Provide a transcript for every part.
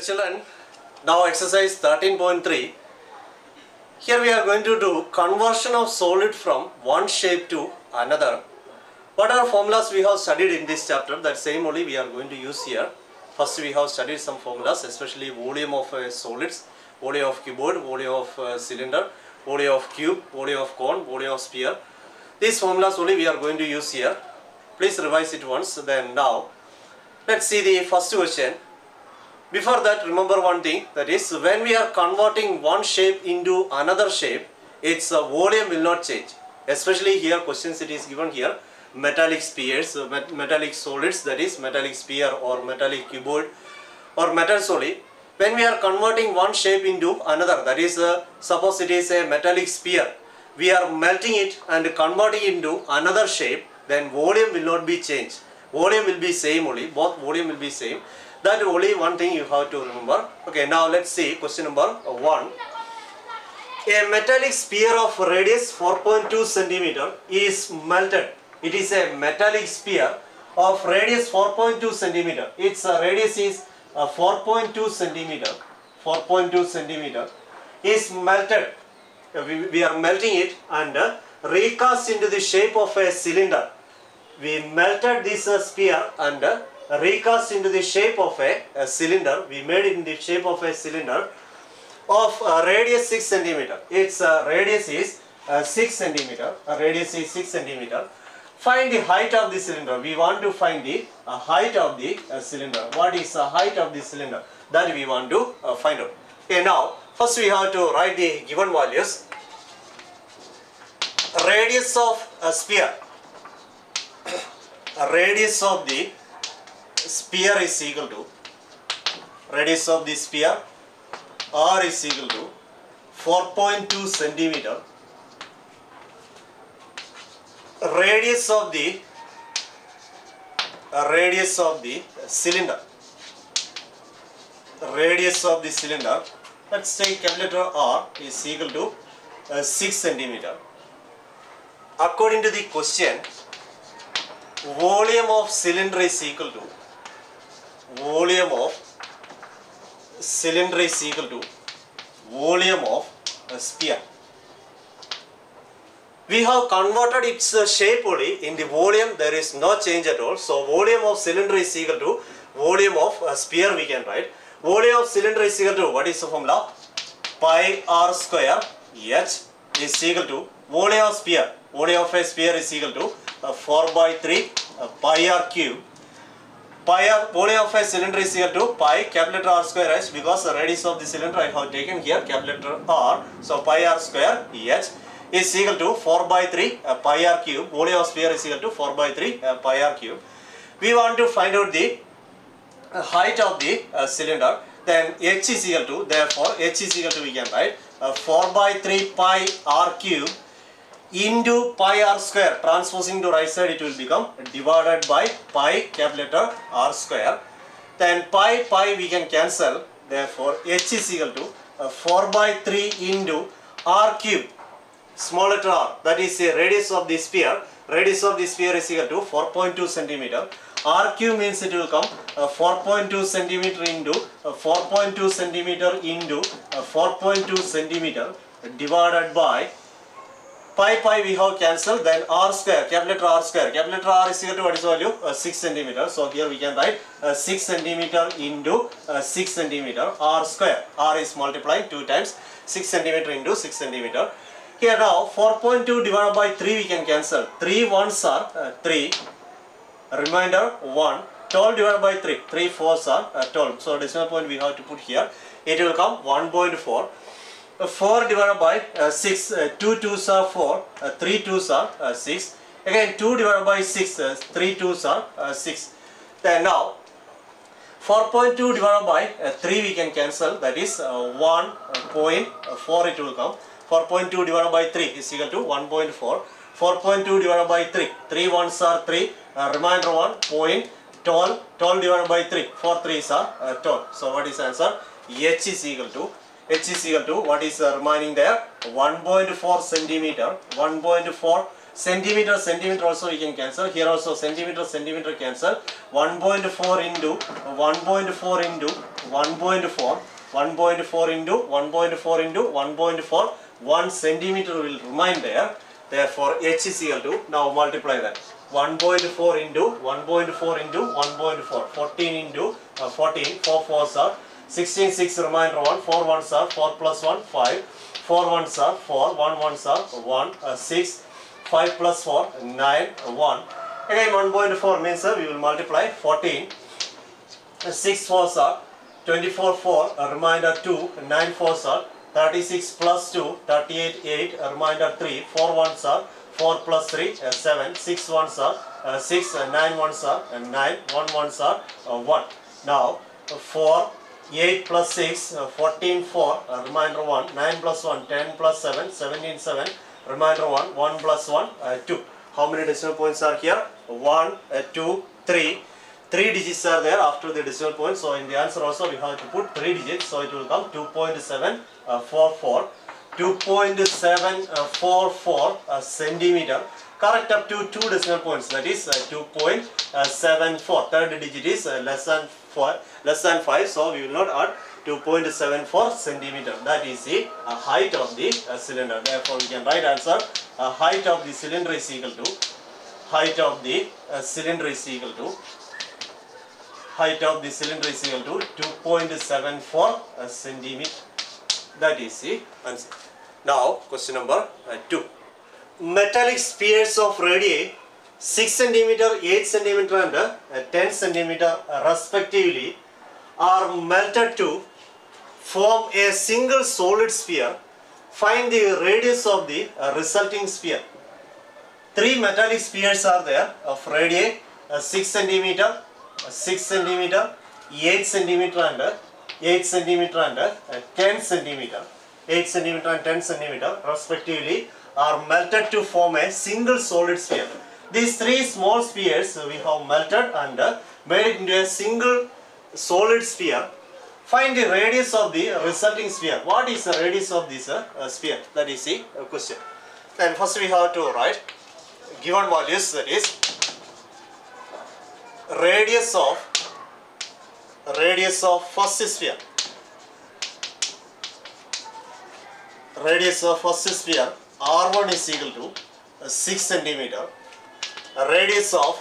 children, now exercise 13.3. Here we are going to do conversion of solid from one shape to another. What are formulas we have studied in this chapter? That same only we are going to use here. First we have studied some formulas, especially volume of solids, volume of cuboid, volume of cylinder, volume of cube, volume of cone, volume of sphere. These formulas only we are going to use here. Please revise it once. Then now let's see the first question. Before that, remember one thing, that is when we are converting one shape into another shape, its volume will not change. Especially here questions it is given here, metallic spheres, metallic solids, that is metallic sphere or metallic cuboid or metal solid. When we are converting one shape into another, that is suppose it is a metallic sphere, we are melting it and converting it into another shape, then volume will not be changed. Volume will be same only, both volume will be same. That only one thing you have to remember. Okay, now let's see question number 1. A metallic sphere of radius 4.2 centimeter is melted. It is a metallic sphere of radius 4.2 centimeter. Its radius is 4.2 centimeter. 4.2 centimeter is melted. We are melting it and recast into the shape of a cylinder. We melted this sphere and recast into the shape of a cylinder. We made it in the shape of a cylinder of radius 6 centimeter. Its radius is 6 centimeter. Radius is 6 centimeter. Find the height of the cylinder. We want to find the height of the cylinder. What is the height of the cylinder? That we want to find out. Okay, now first we have to write the given values. Radius of a sphere. Radius of the sphere is equal to, radius of the sphere R is equal to 4.2 centimeter. Radius of the cylinder. Radius of the cylinder, let's take capital letter R, is equal to 6 centimeter. According to the question, volume of cylinder is equal to, volume of cylinder is equal to volume of a sphere. We have converted its shape only. In the volume there is no change at all. So volume of cylinder is equal to volume of a sphere we can write. Volume of cylinder is equal to, what is the formula? Pi r square h is equal to volume of sphere. Volume of a sphere is equal to 4 by 3 pi r cube. Pi r, volume of a cylinder is equal to pi capital letter r square h, because the radius of the cylinder I have taken here capital letter r. So pi r square h is equal to 4 by 3 pi r cube. Volume of sphere is equal to 4 by 3 pi r cube. We want to find out the height of the cylinder. Then h is equal to, therefore h is equal to, we can write 4 by 3 pi r cube into pi r square. Transposing to right side it will become divided by pi capital letter r square. Then pi we can cancel. Therefore h is equal to 4 by 3 into r cube, small letter r, that is the radius of the sphere. Radius of the sphere is equal to 4.2 centimeter. R cube means it will come 4.2 centimeter into 4.2 centimeter into 4.2 centimeter divided by pi we have cancelled. Then r square, capital letter r square. Capital letter r is equal to, what is the value? 6 centimeter. So here we can write 6 centimeter into 6 centimeter r square. R is multiplying 2 times. 6 centimeter into 6 centimeter. Here now 4.2 divided by 3 we can cancel. 3 ones are 3. Remainder 1. 12 divided by 3. 3 fours are 12. So decimal point we have to put here. It will come 1.4. 4 divided by 6, 2 2s are 4, 3 2s are 6. Again 2 divided by 6, 3 2s are 6. Then now 4.2 divided by 3 we can cancel, that is 1.4 it will come. 4.2 divided by 3 is equal to 1.4. 4.2 divided by 3, 3 ones are 3, remainder 1, 0.12, 12 divided by 3, 4 3s are 12. So what is the answer? H is equal to, what is remaining there? 1.4 centimeter. 1.4 Centimeter, centimeter also we can cancel. Here also centimeter, centimeter cancel. 1.4 into 1.4 into 1.4. 1.4 into 1.4 into 1.4. 1 centimeter will remain there. Therefore, H is equal to, now multiply that. 1.4 into 1.4 into 1.4. 14 into 14. 4 4s are 16, 6 remainder 1. 4 1s are 4 plus 1, 5. 4 1s are 4. 1 1s are 1, 6. 5 plus 4, 9, 1. Again 1.4 means we will multiply 14. 6 4s are 24 4, remainder 2. 9 4s are 36 plus 2, 38 8, remainder 3. 4 1s are 4 plus 3, 7. 6 1s are 6, 9 1s are 9, 1 1s are 1. Now 4, 8 plus 6, 14 4, remainder 1. 9 plus 1, 10 plus 7, 17 7. Remainder 1, 1 plus 1, 2. How many decimal points are here? 1, 2, 3. 3 digits are there after the decimal point. So in the answer also we have to put 3 digits. So it will come 2.744. 2.744 centimeter. Correct up to 2 decimal points. That is 2.74. Third digit is less than 5. So we will not add 2.74 centimeter. That is the height of the cylinder. Therefore, we can write answer height of the cylinder is equal to height of the cylinder is equal to height of the cylinder is equal to 2.74 centimeter. That is the answer. Now, question number 2. Metallic spheres of radii 6 centimeter, 8 centimeter, and 10 centimeter respectively are melted to form a single solid sphere. Find the radius of the resulting sphere. 3 metallic spheres are there of radii 6 centimeter, 6 centimeter, 8 centimeter, and 8 centimeter, and 10 centimeter. 8 centimeter and 10 centimeter respectively are melted to form a single solid sphere. These 3 small spheres we have melted and made it into a single solid sphere. Find the radius of the resulting sphere. What is the radius of this sphere? That is the question. Then first we have to write given values, that is radius of first sphere. Radius of first sphere R1 is equal to 6 centimeter. Radius of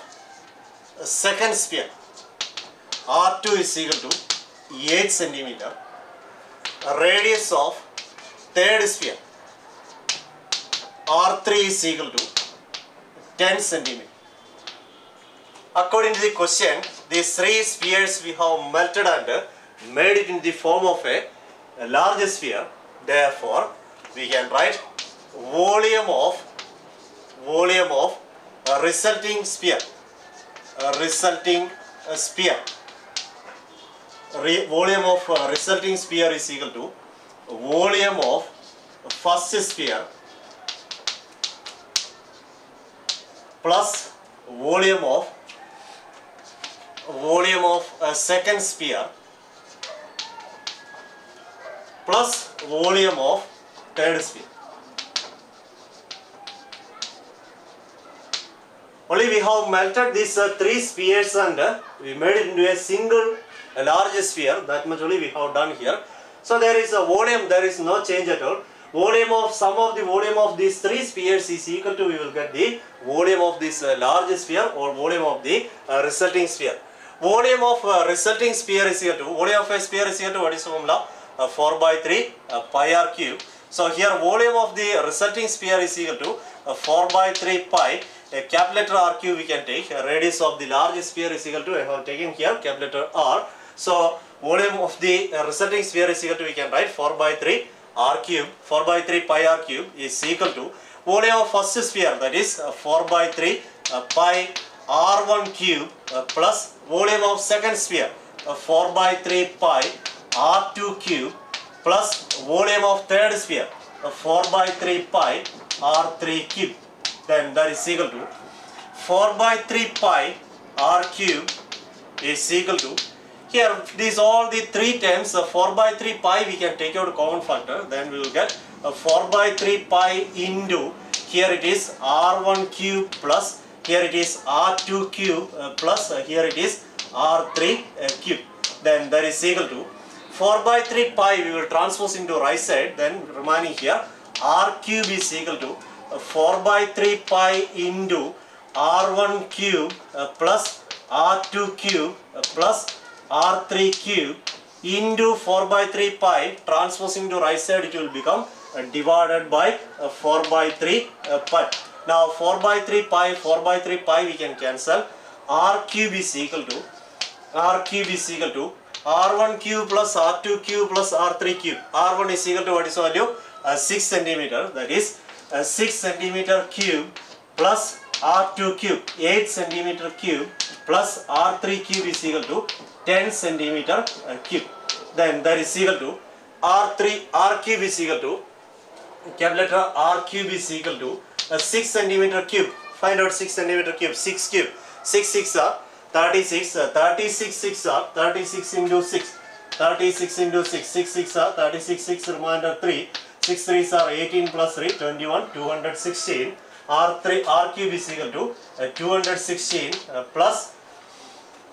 second sphere R2 is equal to 8 centimeter. Radius of third sphere R3 is equal to 10 centimeter. According to the question, these 3 spheres we have melted and made it in the form of a large sphere. Therefore, we can write volume of resulting sphere. Volume of resulting sphere is equal to volume of first sphere plus volume of second sphere plus volume of third sphere. Only we have melted these 3 spheres and we made it into a single large sphere. That much only we have done here. So there is a volume, there is no change at all. Volume of sum of the volume of these 3 spheres is equal to, we will get the volume of this large sphere or volume of the resulting sphere. Volume of resulting sphere is equal to, volume of a sphere is equal to, what is the formula? 4 by 3 pi r cube. So here volume of the resulting sphere is equal to 4 by 3 pi. A capital R cube we can take. Radius of the large sphere is equal to, I have taken here capital R. So volume of the resulting sphere is equal to, we can write 4 by 3 r cube. 4 by 3 pi r cube is equal to volume of first sphere, that is 4 by 3 pi r1 cube plus volume of second sphere 4 by 3 pi r2 cube plus volume of third sphere 4 by 3 pi r3 cube. Then that is equal to 4 by 3 pi r cube is equal to, here these all the 3 terms, 4 by 3 pi we can take out a common factor, then we will get 4 by 3 pi into, here it is R1 cube plus here it is R2 cube plus here it is R3 cube. Then that is equal to 4 by 3 pi we will transpose into right side, then remaining here R cube is equal to 4 by 3 pi into R1 cube plus R2 cube plus R3 cube into 4 by 3 pi transposing to right side, it will become divided by 4 by 3 pi. Now 4 by 3 pi we can cancel. R cube is equal to R1 cube plus R2 cube plus R3 cube. R1 is equal to what is value? 6 centimeter, that is 6 centimeter cube plus R2 cube 8 centimeter cube plus R3 cube is equal to 10 centimeter cube. Then that is equal to R cube is equal to, capital letter R cube is equal to 6 centimeter cube. Find out 6 centimeter cube. 6 cube. 6 6 are 36. 36 6 are 36 into 6. 36 into 6. 6 6 are 36. 6 remainder 3. 6 3s are 18 plus 3. 21. 216. R cube is equal to 216 plus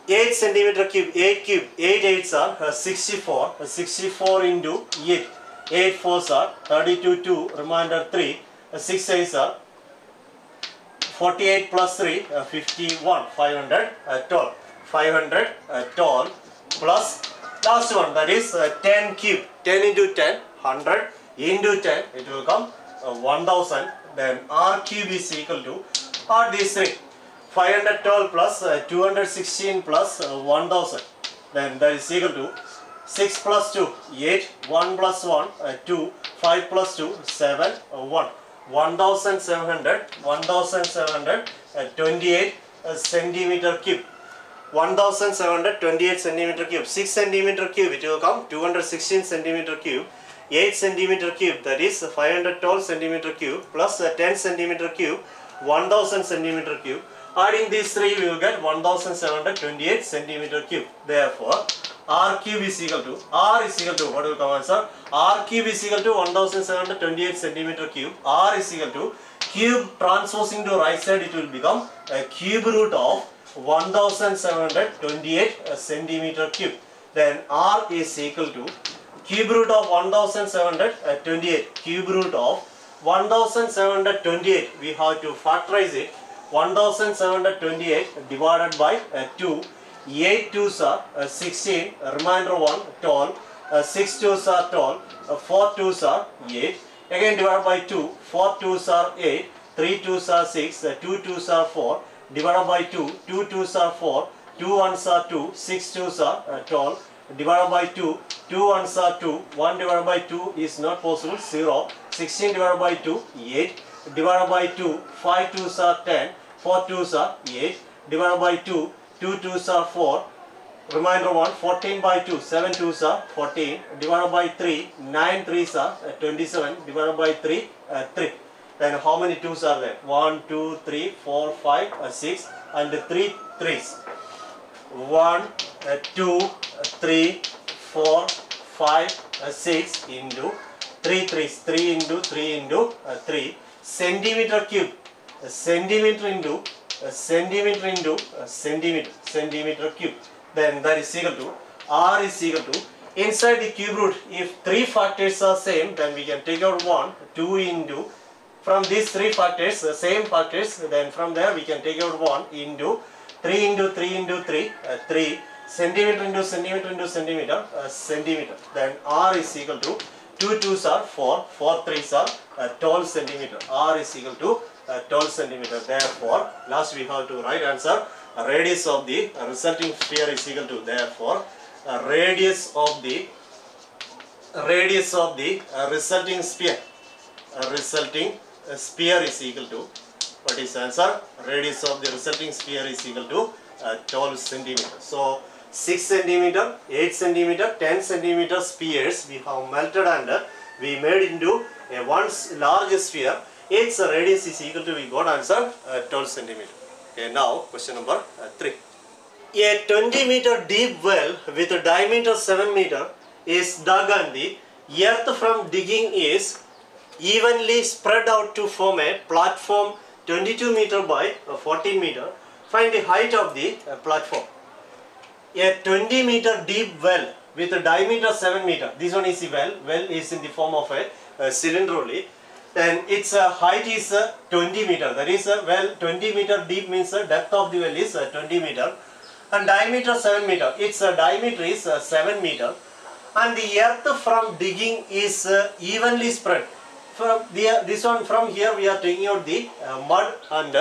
8 centimeter cube. 8 cube. 8 8s are 64. 64 into 8. 8 4s are 32. 2 remainder 3. 6 8s are 48 plus 3, 51, 512. 512 plus last one, that is 10 cube. 10 into 10, 100 into 10, it will come 1000. Then R cube is equal to, add these three, 512 plus 216 plus 1000. Then that is equal to 6 plus 2, 8, 1 plus 1, 2, 5 plus 2, 7, 1. 1728 centimeter cube. 1728 centimeter cube. 6 centimeter cube, it will come 216 centimeter cube. 8 centimeter cube, that is 512 centimeter cube plus 10 centimeter cube, 1000 centimeter cube. Adding these three, we will get 1728 centimeter cube. Therefore, R cube is equal to, R is equal to, what will come answer? R cube is equal to 1728 centimeter cube. R is equal to, cube transposing to right side, it will become a cube root of 1728 centimeter cube. Then R is equal to, cube root of 1728, cube root of 1728, we have to factorize it. 1728 divided by 2. 8 2s are 16, remainder 1, 12, 6 2s are 12, 4 2s are 8, again divided by 2, 4 2s are 8, 3 2s are 6, 2 2s are 4, divided by 2, 2 2s are 4, 2 1s are 2, 6 2s are 12, divided by 2, 2 1s are 2, 1 divided by 2 is not possible, 0, 16 divided by 2, 8, divided by 2, 5 2s are 10, 4 2s are 8, divided by 2, 2 2s are 4, remainder 1, 14 by 2, 7 2s are 14, divided by 3, 9 3s are 27, divided by 3, 3. Then how many 2s are there? 1, 2, 3, 4, 5, 6 and 3 3s. 1, 2, 3, 4, 5, 6 into 3 3s. 3 into 3 into 3. Centimeter cube. Centimeter into centimeter cube. Then that is equal to, R is equal to, inside the cube root, if 3 factors are same, then we can take out 1, 2 into, from these 3 factors, the same factors, then from there we can take out 1 into 3 into 3 into 3, 3, centimeter into centimeter into centimeter, centimeter. Then R is equal to, 2 2s are 4, 4 3s are 12 centimeter. R is equal to 12 centimeter. Therefore, last we have to write answer. Radius of the resulting sphere is equal to, therefore, radius of the resulting sphere is equal to, what is answer? Radius of the resulting sphere is equal to 12 centimeter. So 6 centimeter, 8 centimeter, 10 centimeter spheres we have melted and we made into a one large sphere. Its radius is equal to, we got answer 12 centimeter. Okay, now question number 3. A 20 meter deep well with a diameter 7 meter is dug and the earth from digging is evenly spread out to form a platform 22 meter by 14 meter. Find the height of the platform. A 20 meter deep well with a diameter 7 meter. This one is the well. Well is in the form of a cylinder only. Then its height is 20 meter. That is well 20 meter deep means the depth of the well is 20 meter. And diameter 7 meter. Its diameter is 7 meter. And the earth from digging is evenly spread. From this one, from here we are taking out the mud and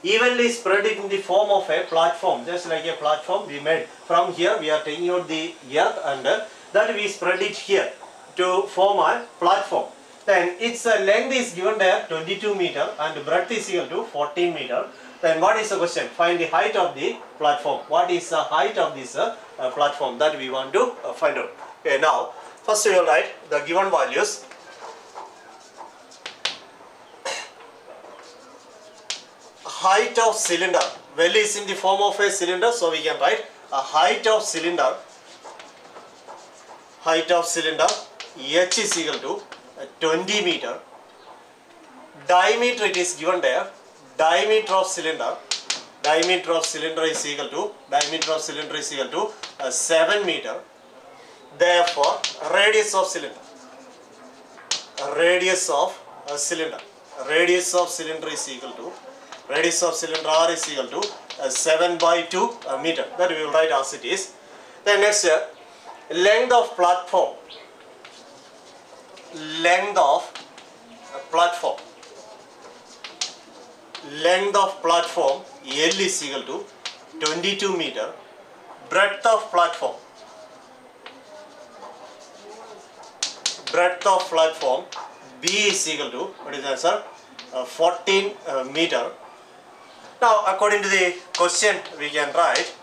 evenly spread it in the form of a platform, just like a platform we made. From here we are taking out the earth and that we spread it here to form a platform. Then its length is given there 22 meter and breadth is equal to 14 meter. Then what is the question? Find the height of the platform. What is the height of this platform that we want to find out? Okay, now first we will write the given values. Height of cylinder. Well is in the form of a cylinder, so we can write a height of cylinder. Height of cylinder h is equal to 20 meter. Diameter it is given there. Diameter of cylinder is equal to 7 meter. Therefore, radius of cylinder is equal to radius of cylinder R is equal to 7 by 2 meter. That we will write as it is. Then next, length of platform. Length of platform L is equal to 22 meter. Breadth of platform B is equal to, what is the answer? 14 meter. Now according to the question we can write,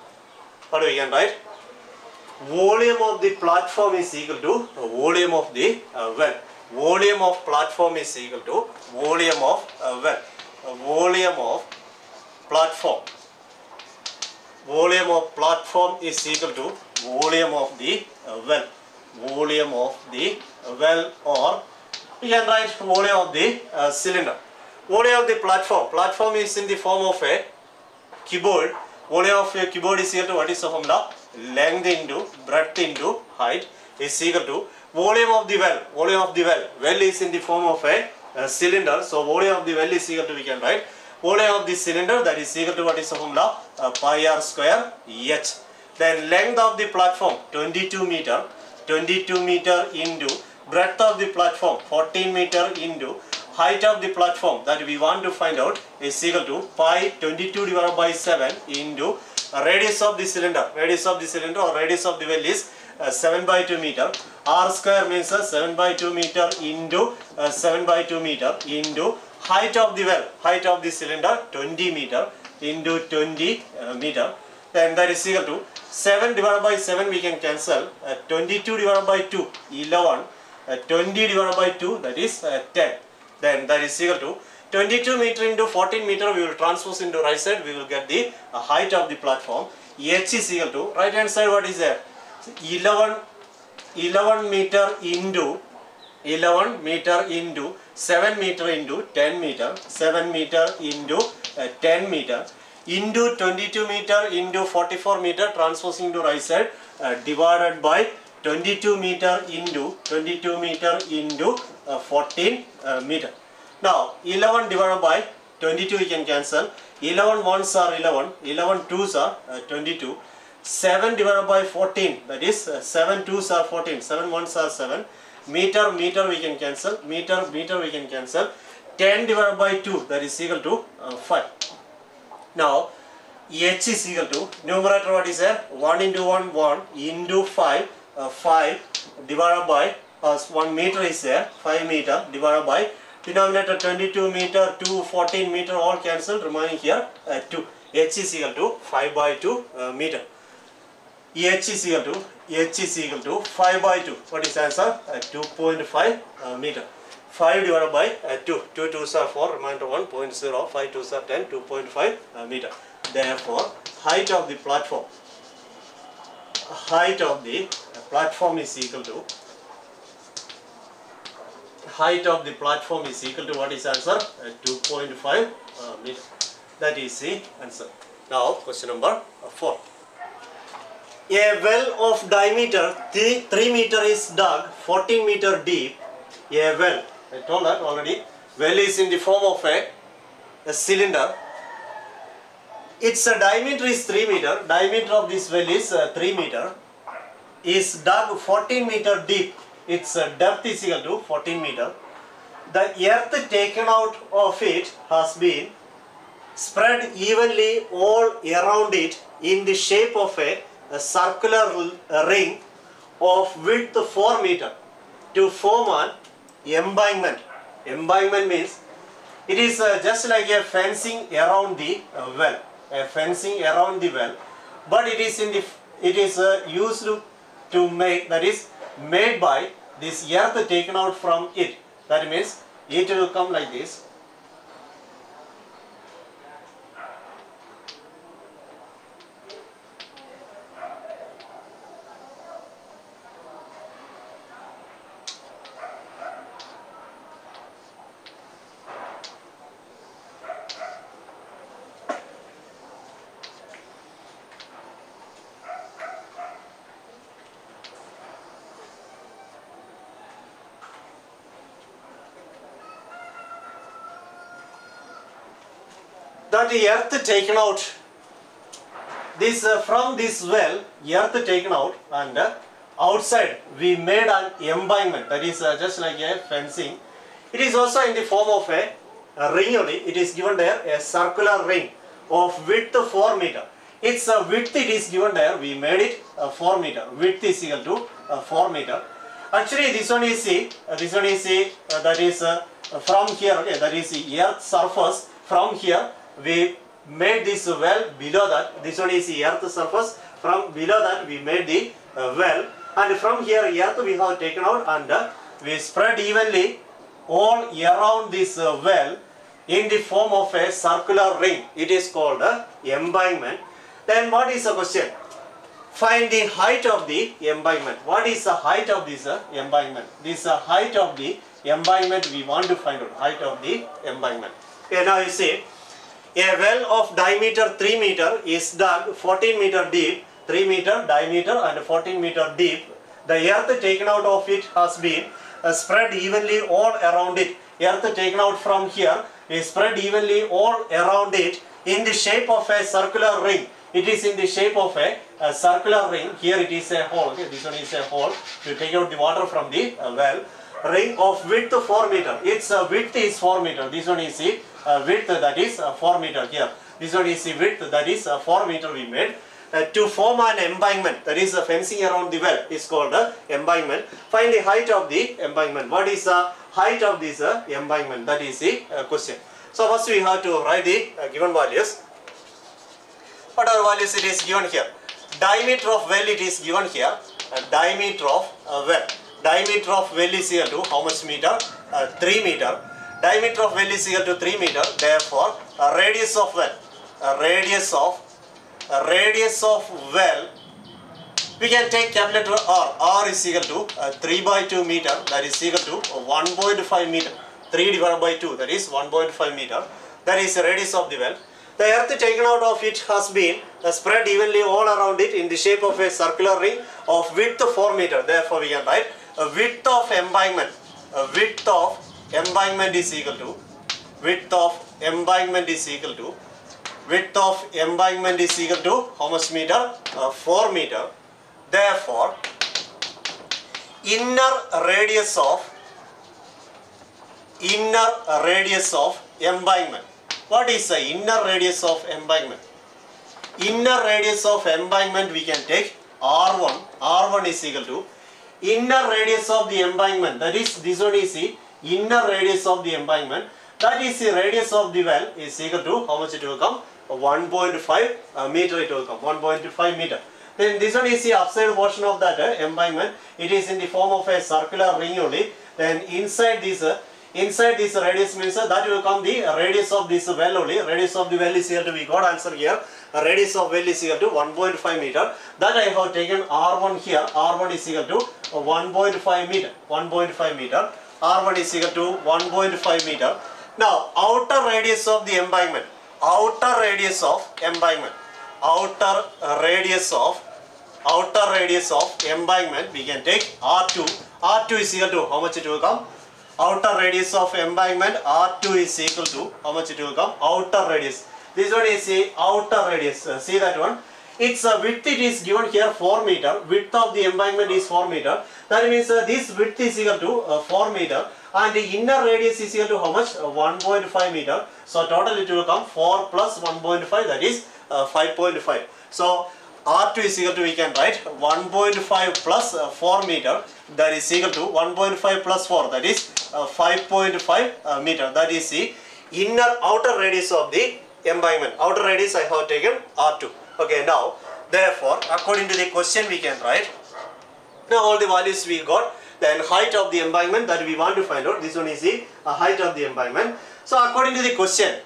what we can write? Volume of the platform is equal to volume of the well. Volume of platform is equal to volume of well. Volume of platform is equal to volume of the well. Volume of the well, or we can write volume of the cylinder. Volume of the platform is in the form of a keyboard. Volume of a keyboard is equal to, what is the formula? Length into breadth into height is equal to volume of the well. Well is in the form of a cylinder, so volume of the well is equal to, we can write volume of the cylinder, that is equal to, what is the formula? Pi r square h. Then length of the platform 22 meter into breadth of the platform 14 meter into height of the platform that we want to find out is equal to pi 22 divided by 7 into radius of the cylinder. Radius of the well is 7 by 2 meter. R square means 7 by 2 meter into 7 by 2 meter into height of the well. Height of the cylinder 20 meter into 20 meter. Then that is equal to 7 divided by 7 we can cancel. 22 divided by 2 11. 20 divided by 2, that is 10. Then that is equal to 22 meter into 14 meter, we will transpose into right side, we will get the height of the platform. H is equal to, right hand side what is there? 11 meter into 7 meter into 10 meter, 7 meter into 10 meter into 22 meter into 44 meter, transposing to right side, divided by 22 meter into 14 meter. Now 11 divided by 22 we can cancel. 11 ones are 11, 11 twos are 22. 7 divided by 14, that is 7 twos are 14, 7 ones are 7. Meter we can cancel. Meter we can cancel. 10 divided by 2, that is equal to 5. Now h is equal to, numerator what is there? 1 into 1 1 into 5. 5 divided by 1 meter is there, 5 meter divided by denominator 22 meter, 2, 14 meter, all cancelled, remaining here 2. H is equal to 5 by 2 meter. H is equal to 5 by 2. What is the answer? 2.5 meter. 5 divided by 2. 2 2s are 4, remainder 1.0, 5 2s are 10, 2.5 meter. Therefore, height of the platform is equal to height of the platform is equal to what is answer? 2.5 meter. That is the answer. Now question number 4. A well of diameter 3 meter is dug 14 meter deep. A well, I told that already. Well is in the form of a cylinder. Its diameter is 3 meter. Diameter of this well is 3 meter. Is dug 14 meter deep. Its depth is equal to 14 meter. The earth taken out of it has been spread evenly all around it in the shape of a circular ring of width 4 meter to form an embankment. Embankment means it is just like a fencing around the well, a fencing around the well, but it is used to make, that is made by this earth taken out from it. That means it will come like this. That the earth taken out, this from this well, earth taken out, and outside we made an embankment, that is just like a fencing. It is also in the form of a ring only. It is given there a circular ring of width 4 meter. Its width it is given there, we made it 4 meter. Width is equal to 4 meter. Actually this one is that is from here, okay, that is the earth surface. From here we made this well, below that, this one is the earth surface, from below that we made the well, and from here earth we have taken out and we spread evenly all around this well in the form of a circular ring. It is called embankment. Then what is the question? Find the height of the embankment. What is the height of this embankment? This height of the embankment we want to find out. Height of the embankment. Okay, now you see, a well of diameter 3 meter is dug 14 meter deep, 3 meter diameter and 14 meter deep. The earth taken out of it has been spread evenly all around it. Earth taken out from here is spread evenly all around it in the shape of a circular ring. It is in the shape of a circular ring. Here it is a hole. Okay, this one is a hole to take out the water from the well. Ring of width 4 meter. Its width is 4 meter. This one is the width, that is 4 meter here. This one is the width, that is 4 meter we made. To form an embankment, that is the fencing around the well, is called embankment. Find the height of the embankment. What is the height of this embankment? That is the question. So first we have to write the given values. What are values it is given here? Diameter of well it is given here. Diameter of well. Diameter of well is equal to how much meter? 3 meter. Diameter of well is equal to 3 meter. Therefore, radius of well. Radius of well, we can take capital letter R. R is equal to 3 by 2 meter. That is equal to 1.5 meter. 3 divided by 2, that is 1.5 meter. That is the radius of the well. The earth taken out of it has been spread evenly all around it in the shape of a circular ring of width 4 meter. Therefore, we can write width of embankment. Width of embankment is equal to width of embankment is equal to width of embankment is equal to how much meter? 4 meter. Therefore, inner radius of embankment. What is the inner radius of embankment? Inner radius of embankment we can take R1. R1 is equal to inner radius of the embankment. That is, this one is the inner radius of the embankment. That is the radius of the well is equal to how much it will come? 1.5 meter it will come. 1.5 meter. Then this one is the upside portion of that embankment. It is in the form of a circular ring only. Then inside this radius means that will come the radius of this well only. Radius of the well is equal to, we got answer here. Radius of well is equal to 1.5 meter. That I have taken R1 here. R1 is equal to 1.5 meter. 1.5 meter. R1 is equal to 1.5 meter. Now outer radius of the embankment, outer radius of embankment, outer radius of embankment, we can take R2. R2 is equal to how much it will come? Outer radius of embankment, R2 is equal to how much it will come? Outer radius. This one is the outer radius. See that one? Its width, it is given here 4 meter. Width of the embankment is 4 meter. That means this width is equal to 4 meter. And the inner radius is equal to how much? 1.5 meter. So total it will come 4 plus 1.5, that is 5.5. So R2 is equal to, we can write 1.5 plus 4 meter, that is equal to 1.5 plus 4, that is 5.5 meter. That is the outer radius of the embankment. Outer radius I have taken R2. Okay, now therefore according to the question we can write, now all the values we got, then height of the embankment that we want to find out. This one is the height of the embankment. So according to the question,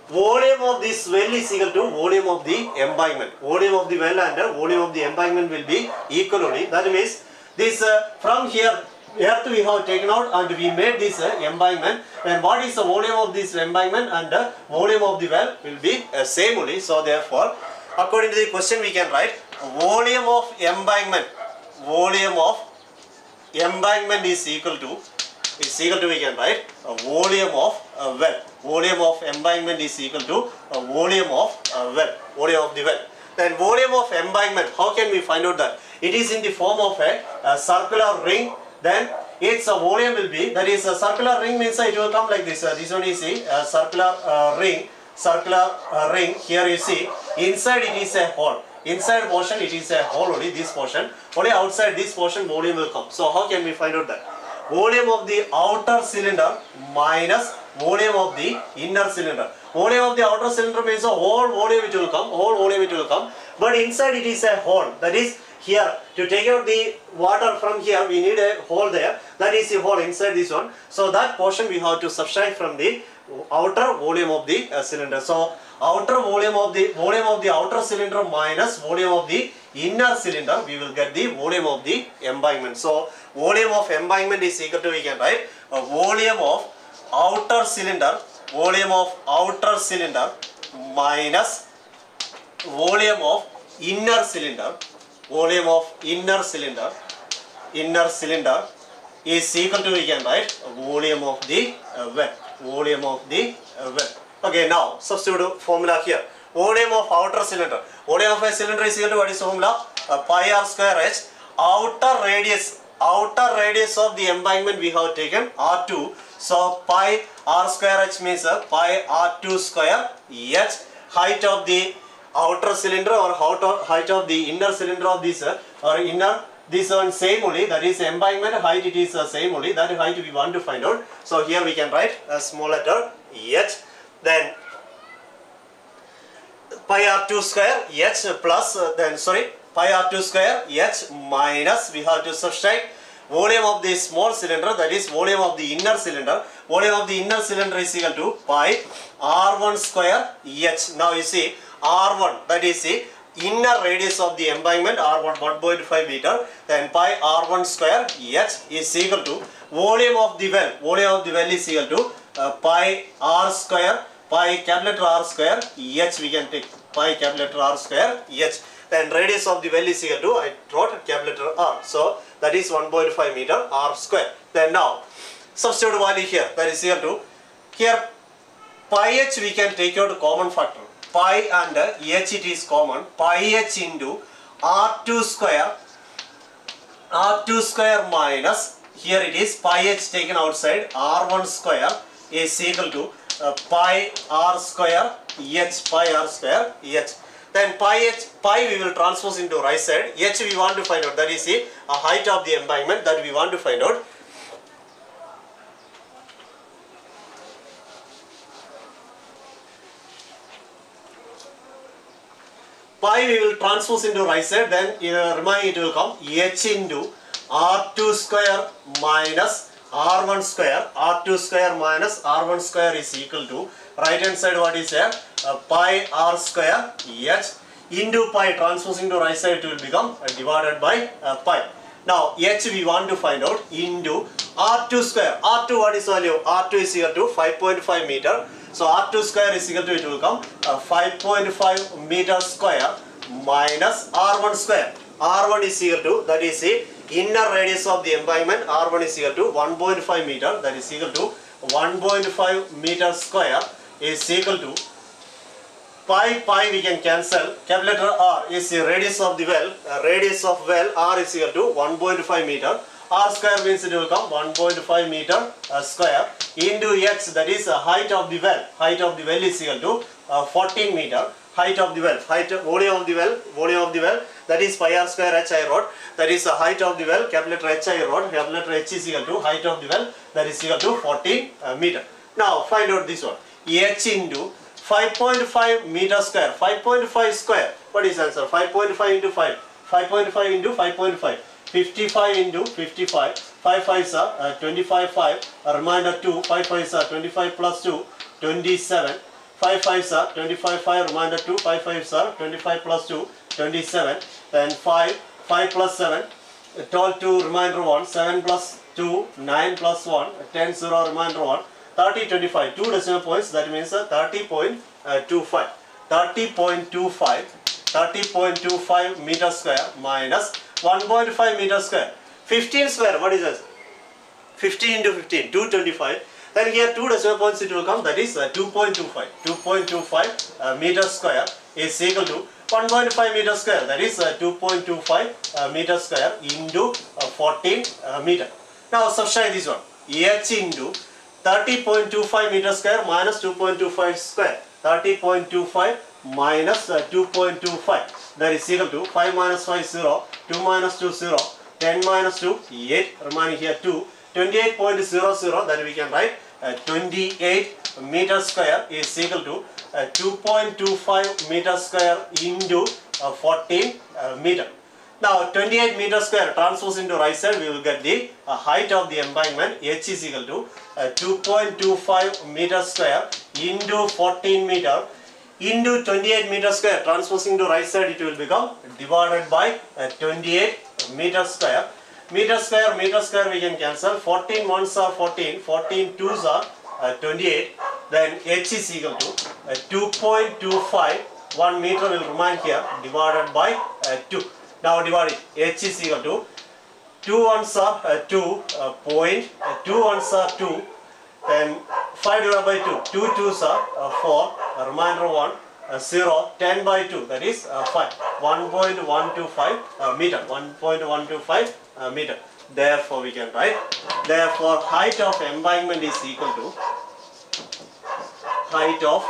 volume of this well is equal to volume of the embankment. Volume of the well and volume of the embankment will be equal only. That means this from here earth we have taken out and we made this embankment. And what is the volume of this embankment and volume of the well will be same only. So therefore according to the question we can write volume of embankment. Volume of embankment is equal to we can write volume of well. Volume of embankment is equal to volume of well. Volume of the well. Then volume of embankment, how can we find out that? It is in the form of a circular ring. Then its volume will be, that is a circular ring means it will come like this. This one is a circular ring. Circular ring. Here you see inside it is a hole. Inside portion it is a hole only, this portion. Only outside this portion volume will come. So how can we find out that? Volume of the outer cylinder minus volume of the inner cylinder. Volume of the outer cylinder means the whole volume it will come. Whole volume it will come. But inside it is a hole. That is here. To take out the water from here we need a hole there. That is the hole inside this one. So that portion we have to subtract from the outer volume of the cylinder. So outer volume of the outer cylinder minus volume of the inner cylinder, we will get the volume of the embankment. So volume of embankment is equal to, we can write volume of outer cylinder minus volume of inner cylinder. Volume of inner cylinder is equal to, we can write volume of the well. Volume of the well. Okay, now substitute formula here. Volume of outer cylinder. Volume of a cylinder is equal to, what is the formula? Pi r square h. Outer radius of the embankment we have taken R2. So pi r square h means pi r2 square h. Height of the outer cylinder or height of the inner cylinder of this or inner, this one same only, that is embankment height, it is same only, that height we want to find out. So here we can write a small letter h, then pi r2 square h plus pi r2 square h minus, we have to subtract volume of the small cylinder, that is volume of the inner cylinder. Volume of the inner cylinder is equal to pi r1 square h. Now you see r1, that is the inner radius of the embankment, r1 1.5 meter, then pi r1 square h is equal to volume of the well. Volume of the well is equal to pi r square, pi capital letter r square h, we can take pi capital letter r square h. Then radius of the well is equal to, I wrote capital letter r, so that is 1.5 meter r square. Then now substitute value here, that is equal to, here pi h we can take out common factor. Pi and h it is common. Pi h into r2 square minus, here it is pi h taken outside, r1 square is equal to pi r square h. Then pi we will transpose into right side. H we want to find out, that is the height of the embankment that we want to find out. Pi we will transpose into right side, then remaining it will come h into r2 square minus r1 square. R2 square minus r1 square is equal to, right hand side what is there? Pi r square h into pi, transposing to right side it will become divided by pi. Now H we want to find out into R2 square. R2 what is value? R2 is equal to 5.5 meter. So R2 square is equal to, it will come 5.5 meter square minus R1 square. R1 is equal to, that is the inner radius of the embankment. R1 is equal to 1.5 meter, that is equal to 1.5 meter square is equal to pi we can cancel. Capital letter R is the radius of the well. Radius of well R is equal to 1.5 meter. R square means it will come 1.5 meter square into X, that is the height of the well. Height of the well is equal to 14 meter. Height of the well, volume of the well, that is pi R square HI rod, that is the height of the well. Capital letter HI rod, capital letter H is equal to height of the well, that is equal to 14 meter. Now find out this one. H into 5.5 meter square. 5.5 square. What is answer? 5.5 into 5. 5.5 into 5.5. 55 into 55. 5 5s are 25 5. A remainder 2. 5 5s are 25 plus 2. 27. 5 5s are 25 5. Remainder 2. 5 5s are 25 plus 2. 27. Then 5. 5 plus 7. 12 2. Remainder 1. 7 plus 2. 9 plus 1. 10 0. Remainder 1. 30 25, 2 decimal points, that means 30.25. 30.25 meter square minus 1.5 meter square. 15 square, what is this? 15 into 15, 225. Then here 2 decimal points it will come, that is 2.25. 2.25 meter square is equal to 1.5 meter square, that is 2.25 meter square into 14 meter. Now subtract this one. H into 30.25 meter square minus 2.25 square. 30.25 minus 2.25, that is equal to 5 minus 5 0, 2 minus 2 0, 10 minus 2 8, remaining here 2, 28.00, that we can write 28 meter square is equal to 2.25 meter square into 14 meter. Now 28 meter square transpose into right side, we will get the height of the embankment. H is equal to 2.25 meter square into 14 meter into 28 meter square. Transposing to right side, it will become divided by 28 meter square. Meter square we can cancel. 14 ones are 14, 14 twos are 28. Then H is equal to 2.25. 1 meter will remain here, divided by 2. Now divide it. H is equal to 2 ones are 2, 2 ones are 2, then 5 divided by 2, 2 twos are 4, remainder 1, 0, 10 by 2, that is 5, 1.125 meter, 1.125 meter. Therefore we can write, therefore height of embankment is equal to, height of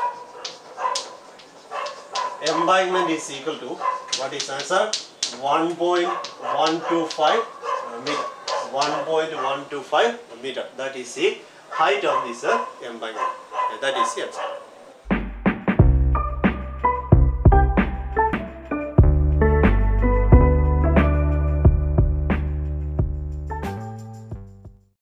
embankment is equal to, what is answer? 1.125 meter. 1.125 meter. That is the height of this embankment. That is the answer.